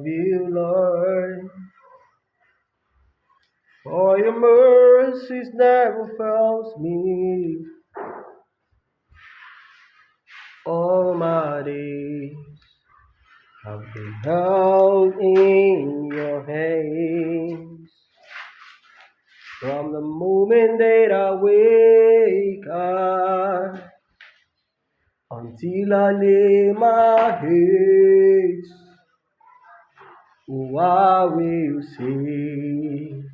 of you, Lord. For your mercies never fails me. All my days have been held in your hands. From the moment that I wake up until I lay my head, oh, I will sing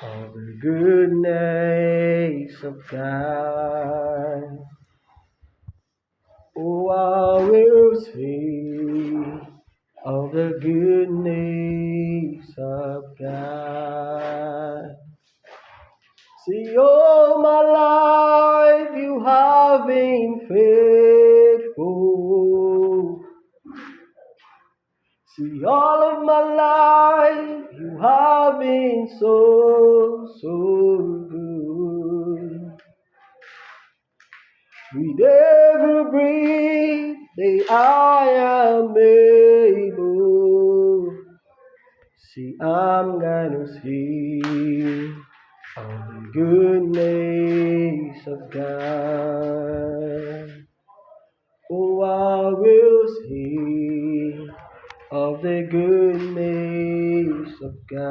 of the goodness of God. Oh, I will sing of the goodness of God. See, all my life you have been faithful. See, all of my life you have been so, so good. With every breath that I am able, see, I'm gonna sing of the goodness of God. Oh, I will sing of the goodness of God.